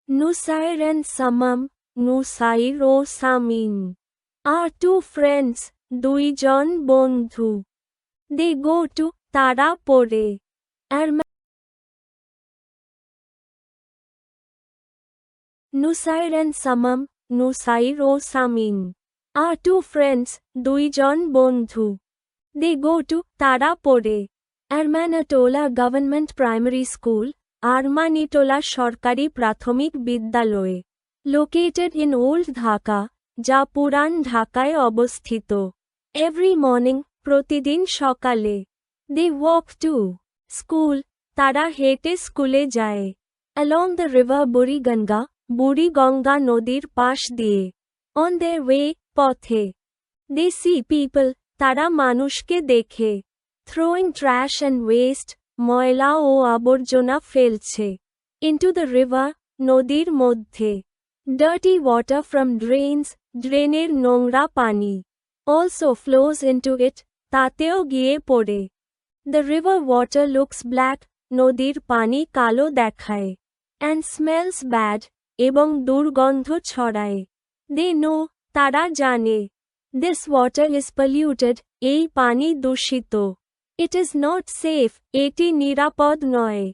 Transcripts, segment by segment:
Nusair and Samam, Nusair O Samin are two friends, দুইজন বন্ধু. They go to, তারা পড়ে. Nusair and Samam, Nusair O Samin are two friends, দুইজন বন্ধু. They go to, তারা পড়ে. Armanatola Government Primary School, Armanitola সরকারি প্রাথমিক বিদ্যালয়ে. Located in Old Dhaka, যা পুরান ঢাকায় অবস্থিত. Every morning, প্রতিদিন সকালে. They walk to school, তারা হেঁটে স্কুলে যায়. Along the river Buriganga, Buriganga নদীর পাশ দিয়ে. On their way, পথে. They see people, তারা মানুষকে দেখে. Throwing trash and waste, ময়লা ও আবর্জনা ফেলছে. Into the river, নদীর মধ্যে. Dirty water from drains, ড্রেনের নোংরা পানি. Also flows into it, তাতেও গিয়ে পড়ে. The river water looks black, নদীর পানি কালো দেখায়. And smells bad, এবং দুর্গন্ধ ছড়ায়. They know, তারা জানে. This water is polluted, এই পানি দূষিত. It is not safe, এটি নিরাপদ নয়.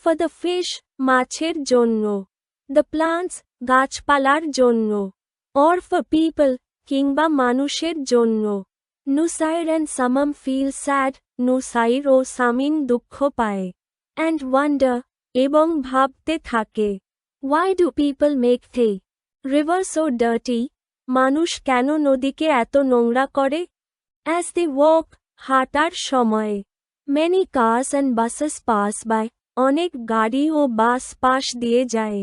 For the fish, মাছের জন্য. The plants, গাছপালার জন্য. Or for people, কিংবা মানুষের জন্য. Nusair and Samam feel sad, Nusair ও সামিন দুঃখ পায়. And wonder, এবং ভাবতে থাকে. Why do people make the river so dirty? মানুষ কেন নদীকে এত নোংরা করে? As they walk, হাঁটার সময়. Many cars and buses pass by, অনেক গাড়ি ও বাস পাশ দিয়ে যায়.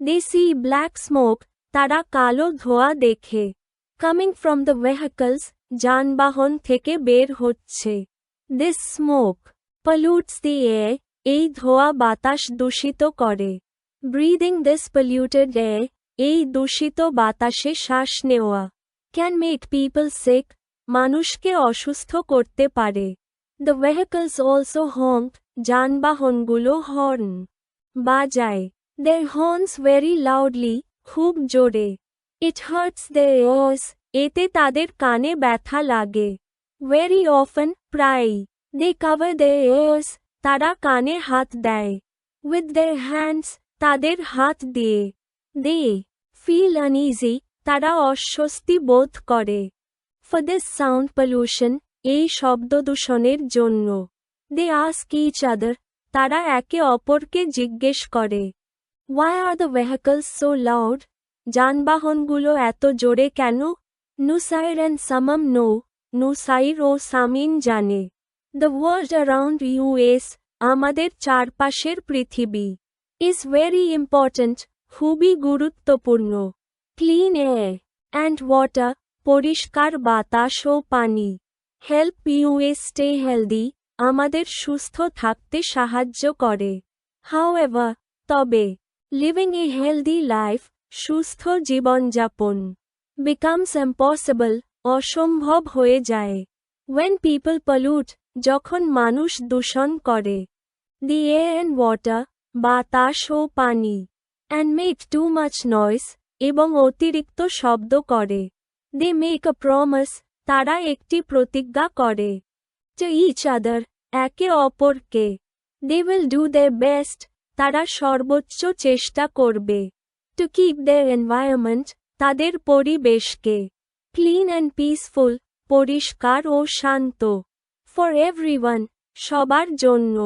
They see black smoke, তারা কালো ধোঁয়া দেখে. Coming from the vehicles, যানবাহন থেকে বের হচ্ছে. This smoke pollutes the air, এই ধোঁয়া বাতাস দূষিত করে. Breathing this polluted air, এই দূষিত বাতাসে শ্বাস নেওয়া. Can make people sick, মানুষকে অসুস্থ করতে পারে. The vehicles also honk, যানবাহনগুলো হর্ন বাজায়. Their horns very loudly, খুব জোরে. It hurts their ears, এতে তাদের কানে ব্যথা লাগে. Very often, প্রায়ই. They cover their ears, তারা কানে হাত দেয়. With their hands, তাদের হাত দিয়ে. They feel uneasy, তারা অস্বস্তি বোধ করে. For this sound pollution, এই শব্দদূষণের জন্য. They ask each other, তারা একে অপরকে জিজ্ঞেস করে. Why are the vehicles so loud? যানবাহনগুলো এত জোরে কেন? Nusair and Samam know, Nusair ও সামিন জানে. The world around us, আমাদের চারপাশের পৃথিবী. Is very important, খুবই গুরুত্বপূর্ণ. Clean air and water, পরিষ্কার বাতাস ও পানি. Help us stay healthy, আমাদের সুস্থ থাকতে সাহায্য করে. However, তবে, living a healthy life, সুস্থ জীবনযাপন, becomes impossible, অসম্ভব হয়ে যায়. When people pollute, যখন মানুষ দূষণ করে. The air and water, বাতাস ও পানি. And make too much noise, এবং অতিরিক্ত শব্দ করে. They make a promise, তারা একটি প্রতিজ্ঞা করে. To each other, একে অপরকে. They will do their best, তারা সর্বোচ্চ চেষ্টা করবে. To keep their environment, তাদের পরিবেশকে. Clean and peaceful, পরিষ্কার ও শান্ত. For everyone, সবার জন্য.